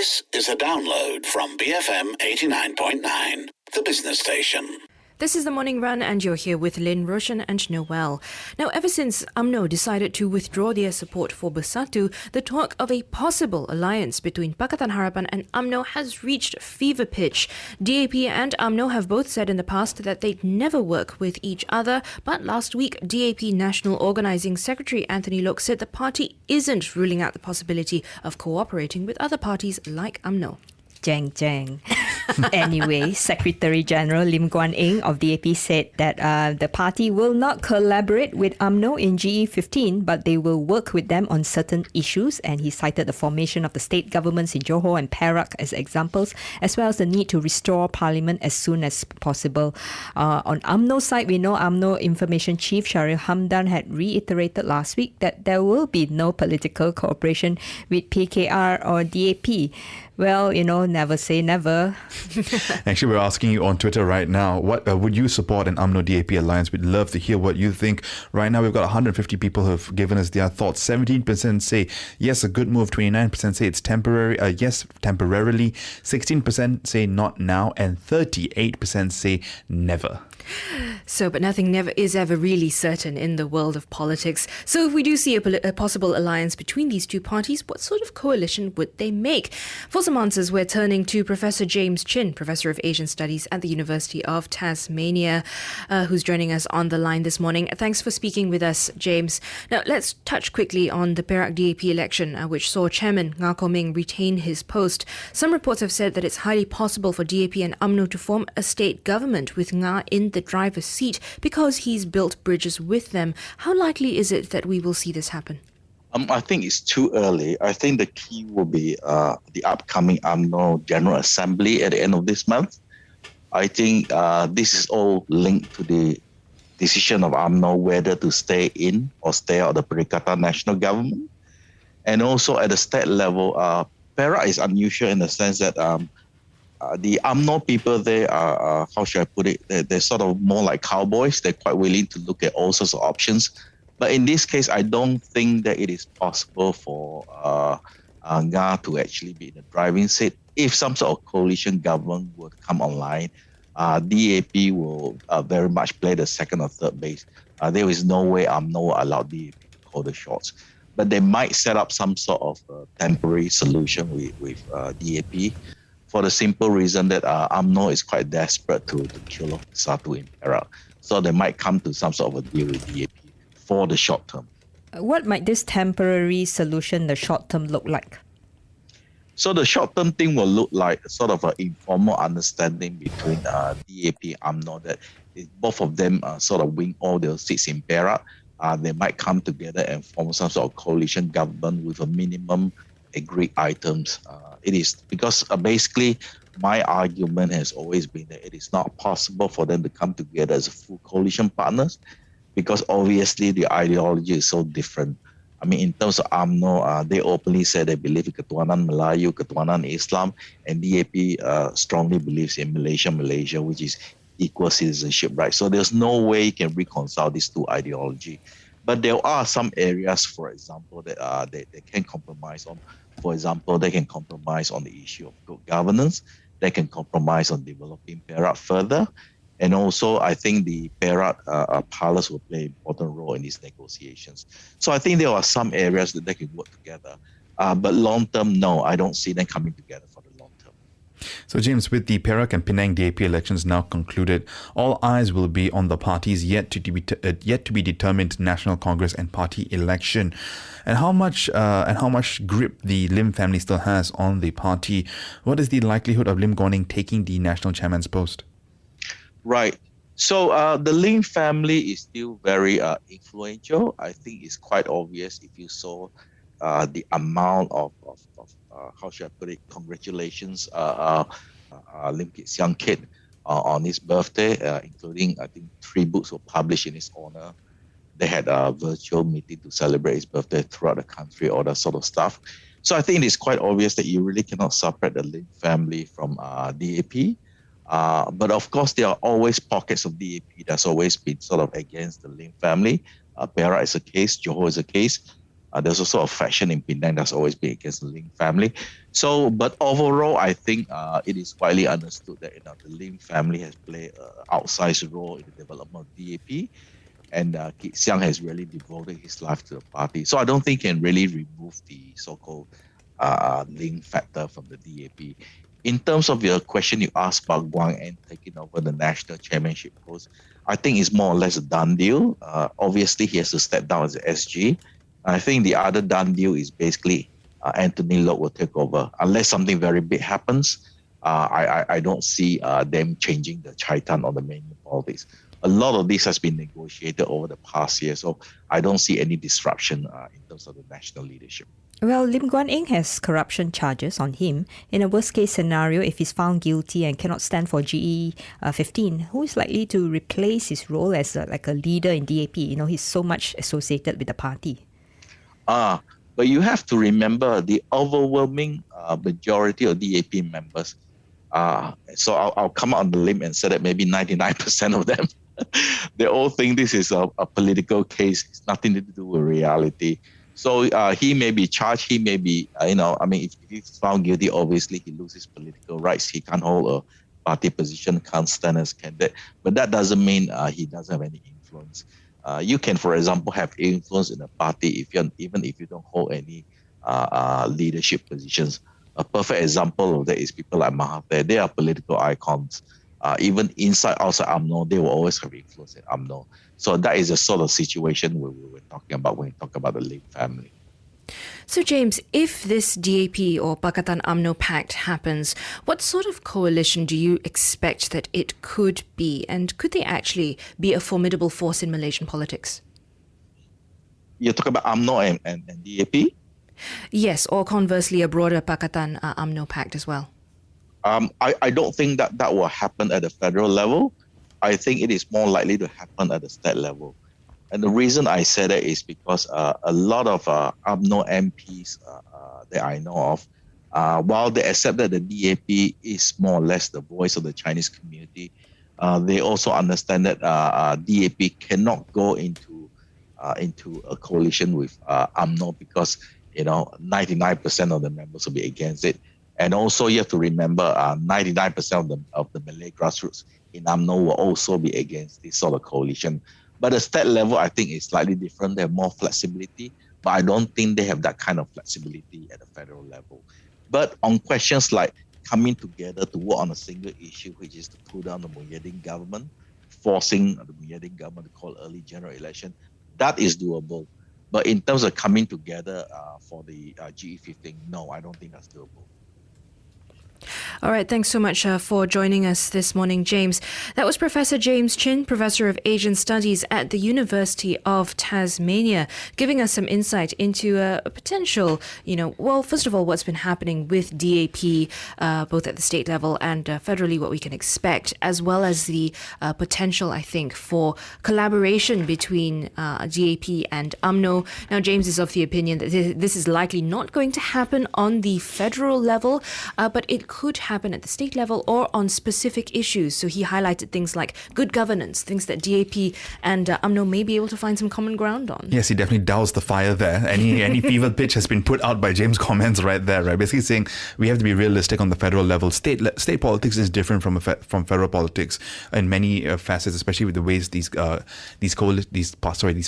This is a download from BFM 89.9, the business station. This is the Morning Run and you're here with Lynn, Roshan and Noel. Now, ever since UMNO decided to withdraw their support for Bersatu, the talk of a possible alliance between Pakatan Harapan and UMNO has reached fever pitch. DAP and UMNO have both said in the past that they'd never work with each other, but last week, DAP National Organising Secretary Anthony Loke said the party isn't ruling out the possibility of cooperating with other parties like UMNO. Jang. Anyway, Secretary General Lim Guan Eng of DAP said that the party will not collaborate with UMNO in GE15, but they will work with them on certain issues. And he cited the formation of the state governments in Johor and Perak as examples, as well as the need to restore parliament as soon as possible. On UMNO's side, we know UMNO Information Chief Sharil Hamdan had reiterated last week that there will be no political cooperation with PKR or DAP. Well, never say never. Actually, we're asking you on Twitter right now, what would you support an UMNO-DAP alliance? We'd love to hear what you think. Right now, we've got 150 people who have given us their thoughts. 17% say yes, a good move. 29% say it's temporary. Yes, temporarily. 16% say not now. And 38% say never. So, but nothing is ever really certain in the world of politics. So if we do see a possible alliance between these two parties, what sort of coalition would they make? For some answers, we're turning to Professor James Chin, Professor of Asian Studies at the University of Tasmania, who's joining us on the line this morning. Thanks for speaking with us, James. Now, let's touch quickly on the Perak DAP election, which saw Chairman Nga Ko Ming retain his post. Some reports have said that it's highly possible for DAP and UMNO to form a state government with Nga in the driver's seat because he's built bridges with them. How likely is it that we will see this happen? I think it's too early. I think the key will be the upcoming UMNO General Assembly at the end of this month. I think this is all linked to the decision of UMNO whether to stay in or stay out of the Perikatan National Government. And also at the state level, Perak is unusual in the sense that the UMNO people, they are, how should I put it, they're sort of more like cowboys. They're quite willing to look at all sorts of options. But in this case, I don't think that it is possible for Nga to actually be in the driving seat. If some sort of coalition government would come online, DAP will very much play the second or third base. There is no way UMNO will allow DAP to call the shots. But they might set up some sort of temporary solution with DAP for the simple reason that UMNO is quite desperate to kill off Bersatu in Perak. So they might come to some sort of a deal with DAP for the short term. What might this temporary solution, the short term, look like? So the short term thing will look like sort of an informal understanding between DAP and UMNO that if both of them sort of win all their seats in Perak, they might come together and form some sort of coalition government with a minimum agreed items. It is because basically my argument has always been that it is not possible for them to come together as full coalition partners because obviously the ideology is so different. I mean, in terms of UMNO, they openly say they believe in Ketuhanan Melayu, Ketuhanan Islam, and DAP strongly believes in Malaysia, which is equal citizenship, right? So there's no way you can reconcile these two ideologies. But there are some areas, for example, that they can compromise on. For example, they can compromise on the issue of good governance. They can compromise on developing Perak further. And also, I think the Perak palace will play an important role in these negotiations. So I think there are some areas that they can work together. But long term, no, I don't see them coming together for the long term. So James, with the Perak and Penang DAP elections now concluded, all eyes will be on the parties yet to be determined National Congress and party election. And how much grip the Lim family still has on the party. What is the likelihood of Lim Guan Eng taking the national chairman's post? Right. So the Lim family is still very influential. I think it's quite obvious if you saw the amount of how should I put it, congratulations, Lim Kit Siang kid on his birthday, including, I think, 3 books were published in his honor. They had a virtual meeting to celebrate his birthday throughout the country, all that sort of stuff. So I think it's quite obvious that you really cannot separate the Lim family from DAP. But of course, there are always pockets of DAP that's always been sort of against the Lim family. Perak is a case, Johor is a case. There's also a faction in Penang that's always been against the Lim family. So, but overall, I think it is widely understood that the Lim family has played an outsized role in the development of DAP, and Kit Siang has really devoted his life to the party. So I don't think he can really remove the so-called Lim factor from the DAP. In terms of your question you asked about Guang Eng taking over the national chairmanship post, I think it's more or less a done deal. Obviously, he has to step down as a SG. I think the other done deal is basically Anthony Loke will take over. Unless something very big happens, I don't see them changing the Chaitan or the menu politics. A lot of this has been negotiated over the past year, so I don't see any disruption in terms of the national leadership. Well, Lim Guan Eng has corruption charges on him. In a worst-case scenario, if he's found guilty and cannot stand for GE 15, who is likely to replace his role as a leader in DAP? He's so much associated with the party. But you have to remember the overwhelming majority of DAP members. So I'll come out on the limb and say that maybe 99% of them, they all think this is a political case. It's nothing to do with reality. So he may be charged. He may be, if he's found guilty, obviously he loses political rights. He can't hold a party position, can't stand as candidate. But that doesn't mean he doesn't have any influence. You can, for example, have influence in a party even if you don't hold any leadership positions. A perfect example of that is people like Mahathir. They are political icons. Even inside, outside UMNO, they will always have influence in UMNO. So that is the sort of situation we were talking about when we talk about the Lim family. So, James, if this DAP or Pakatan UMNO Pact happens, what sort of coalition do you expect that it could be? And could they actually be a formidable force in Malaysian politics? You're talking about UMNO and DAP? Yes, or conversely, a broader Pakatan UMNO Pact as well. I don't think that will happen at the federal level. I think it is more likely to happen at the state level. And the reason I say that is because a lot of UMNO MPs that I know of, while they accept that the DAP is more or less the voice of the Chinese community, they also understand that DAP cannot go into a coalition with UMNO because 99% of the members will be against it. And also you have to remember 99% of the Malay grassroots in UMNO will also be against this sort of coalition. But the state level, I think, is slightly different. They have more flexibility, but I don't think they have that kind of flexibility at the federal level. But on questions like coming together to work on a single issue, which is to pull down the Muhyiddin government, forcing the Muhyiddin government to call early general election, that is doable. But in terms of coming together for the GE15, no, I don't think that's doable. All right, thanks so much for joining us this morning, James. That was Professor James Chin, Professor of Asian Studies at the University of Tasmania, giving us some insight into a potential, first of all, what's been happening with DAP, both at the state level and federally, what we can expect, as well as the potential, I think, for collaboration between DAP and UMNO. Now, James is of the opinion that this is likely not going to happen on the federal level, but it could happen at the state level or on specific issues. So he highlighted things like good governance, things that DAP and UMNO may be able to find some common ground on. Yes, he definitely doused the fire there. Any fever pitch has been put out by James' comments right there, right? Basically saying we have to be realistic on the federal level. State politics is different from federal politics in many facets, especially with the ways these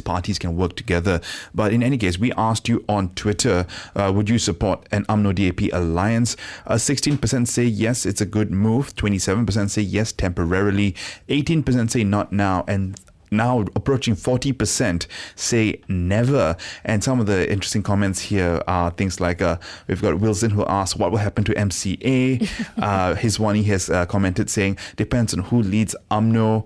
parties can work together. But in any case, we asked you on Twitter, would you support an UMNO-DAP alliance? 16% say yes, it's a good move. 27% say yes, temporarily. 18% say not now. And now approaching 40% say never. And some of the interesting comments here are things like we've got Wilson who asks what will happen to MCA. He has commented saying depends on who leads UMNO.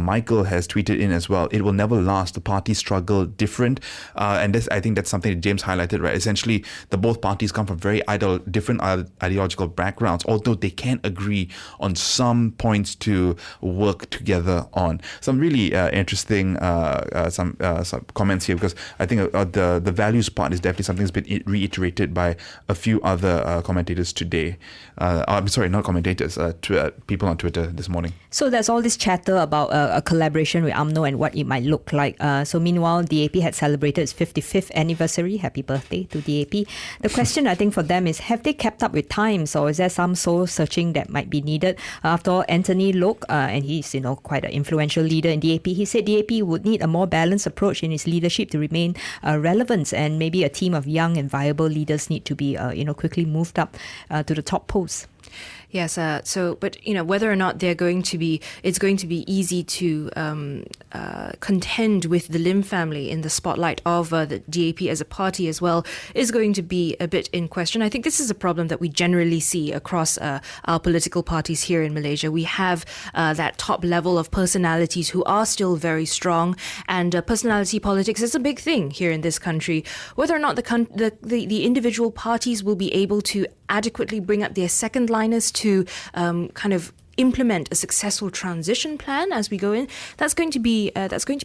Michael has tweeted in as well, it will never last, the party struggle different. And this, I think that's something that James highlighted, right? Essentially the both parties come from very different ideological backgrounds, although they can agree on some points to work together on. Some really interesting some comments here, because I think the values part is definitely something that's been reiterated by a few other commentators today. I'm sorry, not commentators, people on Twitter this morning. So there's all this chatter about a collaboration with UMNO and what it might look like. So meanwhile, DAP had celebrated its 55th anniversary. Happy birthday to DAP. The question I think for them is, have they kept up with times, or is there some soul searching that might be needed? After all, Anthony Loke, and he's quite an influential leader in DAP, he said DAP would need a more balanced approach in its leadership to remain relevant, and maybe a team of young and viable leaders need to be quickly moved up to the top posts. Yes, but whether or not it's going to be easy to contend with the Lim family in the spotlight of the DAP as a party as well is going to be a bit in question. I think this is a problem that we generally see across our political parties here in Malaysia. We have that top level of personalities who are still very strong, and personality politics is a big thing here in this country. Whether or not the individual parties will be able to adequately bring up their second liners to kind of implement a successful transition plan as we go in, that's going to be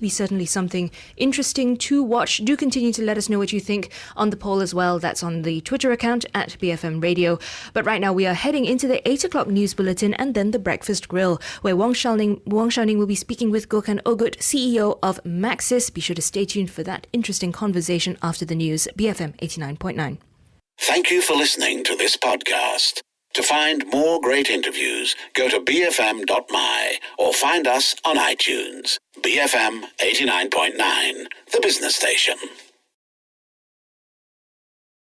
certainly something interesting to watch. Do continue to let us know what you think on the poll as well. That's on the Twitter account at BFM Radio. But right now we are heading into the 8 o'clock news bulletin and then the breakfast grill, where Wong Xiaoning will be speaking with Gokhan Ogut, CEO of Maxis. Be sure to stay tuned for that interesting conversation after the news. BFM 89.9. Thank you for listening to this podcast. To find more great interviews, go to bfm.my or find us on iTunes. BFM 89.9, the business station.